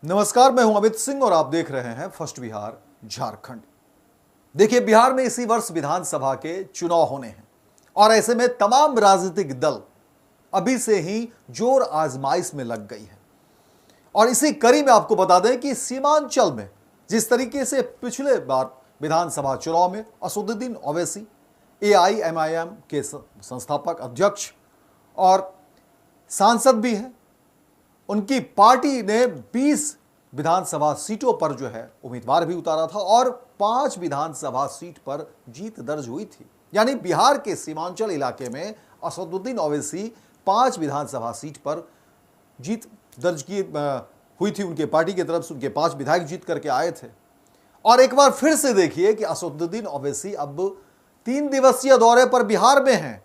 नमस्कार, मैं हूं अमित सिंह और आप देख रहे हैं फर्स्ट बिहार झारखंड। देखिए, बिहार में इसी वर्ष विधानसभा के चुनाव होने हैं और ऐसे में तमाम राजनीतिक दल अभी से ही जोर आजमाइश में लग गई है। और इसी कड़ी में आपको बता दें कि सीमांचल में जिस तरीके से पिछले बार विधानसभा चुनाव में असदुद्दीन ओवैसी एआईएमआईएम के संस्थापक अध्यक्ष और सांसद भी हैं, उनकी पार्टी ने 20 विधानसभा सीटों पर जो है उम्मीदवार भी उतारा था और 5 विधानसभा सीट पर जीत दर्ज हुई थी। यानी बिहार के सीमांचल इलाके में असदुद्दीन ओवैसी 5 विधानसभा सीट पर जीत दर्ज की हुई थी। उनके पार्टी की तरफ से उनके 5 विधायक जीत करके आए थे। और एक बार फिर से देखिए कि असदुद्दीन ओवैसी अब 3 दिवसीय दौरे पर बिहार में हैं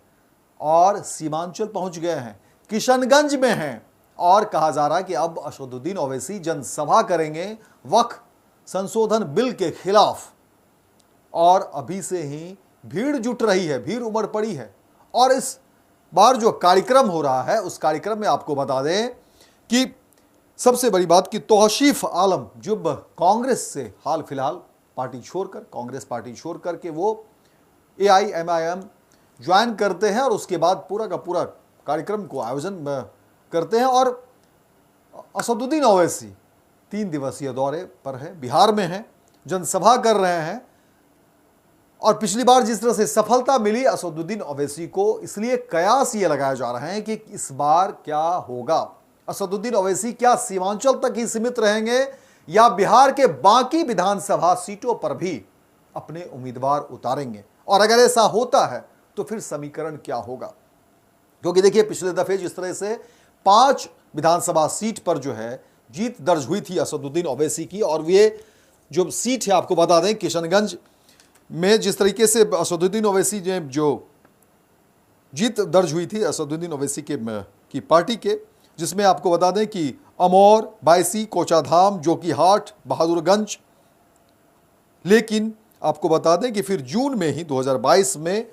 और सीमांचल पहुंच गए हैं, किशनगंज में हैं और कहा जा रहा है कि अब असदुद्दीन ओवैसी जनसभा करेंगे वक्फ संशोधन बिल के खिलाफ। और अभी से ही भीड़ जुट रही है, भीड़ उमड़ पड़ी है। और इस बार जो कार्यक्रम हो रहा है उस कार्यक्रम में आपको बता दें कि सबसे बड़ी बात कि तौसीफ आलम जो कांग्रेस से हाल फिलहाल पार्टी छोड़कर, कांग्रेस पार्टी छोड़कर के वो एआईएमआईएम ज्वाइन करते हैं और उसके बाद पूरा का पूरा कार्यक्रम को आयोजन करते हैं। और असदुद्दीन ओवैसी 3 दिवसीय दौरे पर है, बिहार में हैं, जनसभा कर रहे हैं। और पिछली बार जिस तरह से सफलता मिली असदुद्दीन ओवैसी को, इसलिए कयास ये लगाए जा रहे हैं कि इस बार क्या होगा। असदुद्दीन ओवैसी क्या सीमांचल तक ही सीमित रहेंगे या बिहार के बाकी विधानसभा सीटों पर भी अपने उम्मीदवार उतारेंगे? और अगर ऐसा होता है तो फिर समीकरण क्या होगा? क्योंकि देखिए, पिछले दफे जिस तरह से 5 विधानसभा सीट पर जो है जीत दर्ज हुई थी असदुद्दीन ओवैसी की, और ये जो सीट है आपको बता दें किशनगंज में जिस तरीके से असदुद्दीन ओवैसी ने जो जीत दर्ज हुई थी असदुद्दीन ओवैसी की पार्टी के, जिसमें आपको बता दें कि अमौर, बायसी, कोचाधाम, जोकीहाट, बहादुरगंज। लेकिन आपको बता दें कि फिर जून में ही 2022 में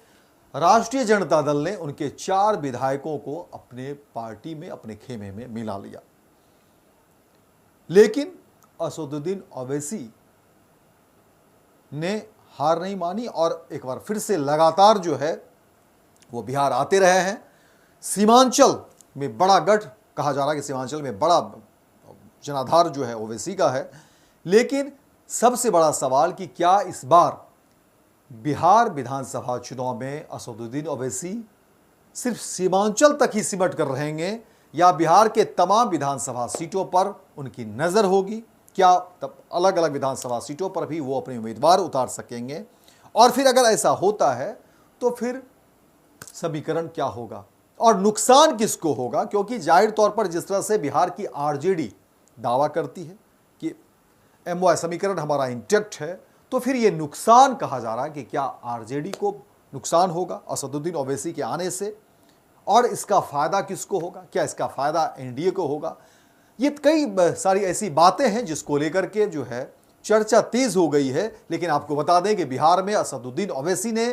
राष्ट्रीय जनता दल ने उनके 4 विधायकों को अपने पार्टी में, अपने खेमे में मिला लिया। लेकिन असदुद्दीन ओवैसी ने हार नहीं मानी और एक बार फिर से लगातार जो है वो बिहार आते रहे हैं। सीमांचल में बड़ा गढ़ कहा जा रहा है कि सीमांचल में बड़ा जनाधार जो है ओवैसी का है। लेकिन सबसे बड़ा सवाल कि क्या इस बार बिहार विधानसभा चुनाव में असदुद्दीन ओवैसी सिर्फ सीमांचल तक ही सिमट कर रहेंगे या बिहार के तमाम विधानसभा सीटों पर उनकी नजर होगी? क्या तब अलग अलग विधानसभा सीटों पर भी वो अपने उम्मीदवार उतार सकेंगे? और फिर अगर ऐसा होता है तो फिर समीकरण क्या होगा और नुकसान किसको होगा? क्योंकि जाहिर तौर पर जिस तरह से बिहार की आरजेडी दावा करती है कि एमवाई समीकरण हमारा इंटैक्ट है, तो फिर ये नुकसान कहा जा रहा है कि क्या आरजेडी को नुकसान होगा असदुद्दीन ओवैसी के आने से? और इसका फायदा किसको होगा? क्या इसका फायदा एनडीए को होगा? ये कई सारी ऐसी बातें हैं जिसको लेकर के जो है चर्चा तेज हो गई है। लेकिन आपको बता दें कि बिहार में असदुद्दीन ओवैसी ने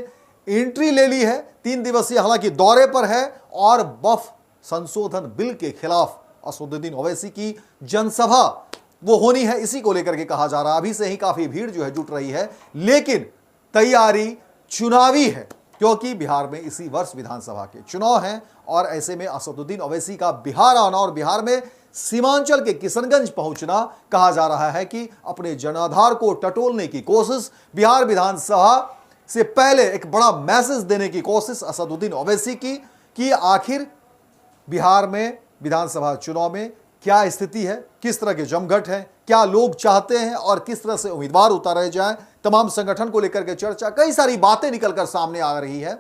एंट्री ले ली है, 3 दिवसीय हालांकि दौरे पर है, और वक्फ संशोधन बिल के खिलाफ असदुद्दीन ओवैसी की जनसभा वो होनी है। इसी को लेकर के कहा जा रहा है अभी से ही काफी भीड़ जो है जुट रही है। लेकिन तैयारी चुनावी है क्योंकि बिहार में इसी वर्ष विधानसभा के चुनाव हैं और ऐसे में असदुद्दीन ओवैसी का बिहार आना और बिहार में सीमांचल के किशनगंज पहुंचना कहा जा रहा है कि अपने जनाधार को टटोलने की कोशिश, बिहार विधानसभा से पहले एक बड़ा मैसेज देने की कोशिश असदुद्दीन ओवैसी की कि आखिर बिहार में विधानसभा चुनाव में क्या स्थिति है, किस तरह के जमघट है, क्या लोग चाहते हैं और किस तरह से उम्मीदवार उतारे जाएं। तमाम संगठन को लेकर के चर्चा, कई सारी बातें निकलकर सामने आ रही है।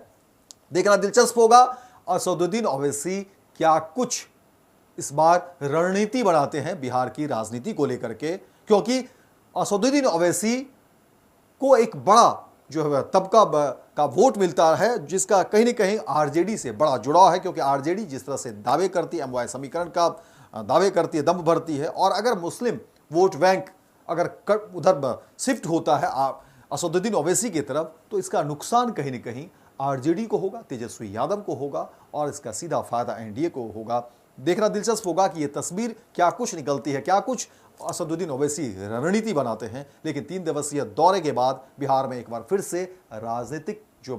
देखना दिलचस्प होगा असदुद्दीन ओवैसी क्या कुछ इस बार रणनीति बनाते हैं बिहार की राजनीति को लेकर के, क्योंकि असदुद्दीन ओवैसी को एक बड़ा जो है तबका का वोट मिलता है जिसका कहीं ना कहीं आरजेडी से बड़ा जुड़ाव है। क्योंकि आरजेडी जिस तरह से दावे करती है, एमवाई समीकरण का दावे करती है, दम भरती है, और अगर मुस्लिम वोट बैंक अगर उधर शिफ्ट होता है असदुद्दीन ओवैसी की तरफ, तो इसका नुकसान कहीं न कहीं आरजेडी को होगा, तेजस्वी यादव को होगा और इसका सीधा फायदा एनडीए को होगा। देखना दिलचस्प होगा कि यह तस्वीर क्या कुछ निकलती है, क्या कुछ असदुद्दीन ओवैसी रणनीति बनाते हैं। लेकिन 3 दिवसीय दौरे के बाद बिहार में एक बार फिर से राजनीतिक जो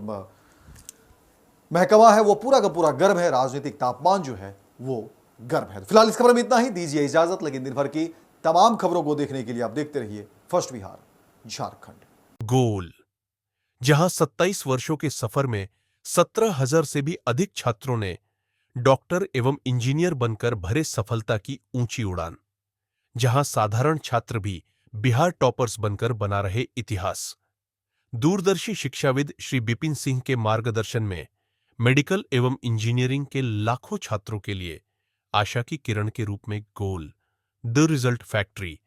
महकमा है वो पूरा का पूरा गर्म है, राजनीतिक तापमान जो है वो गर्म है। फिलहाल इस खबर में इतना ही, दीजिए इजाजत। लेकिन दिन भर की तमाम खबरों को देखने के लिए आप देखते रहिए फर्स्ट बिहार झारखंड। गोल, जहां 27 वर्षों के सफर में 17,000 से भी अधिक छात्रों ने डॉक्टर एवं इंजीनियर बनकर भरे सफलता की ऊंची उड़ान, जहां साधारण छात्र भी बिहार टॉपर्स बनकर बना रहे इतिहास। दूरदर्शी शिक्षाविद श्री बिपिन सिंह के मार्गदर्शन में मेडिकल एवं इंजीनियरिंग के लाखों छात्रों के लिए आशा की किरण के रूप में गोल, द रिजल्ट फैक्ट्री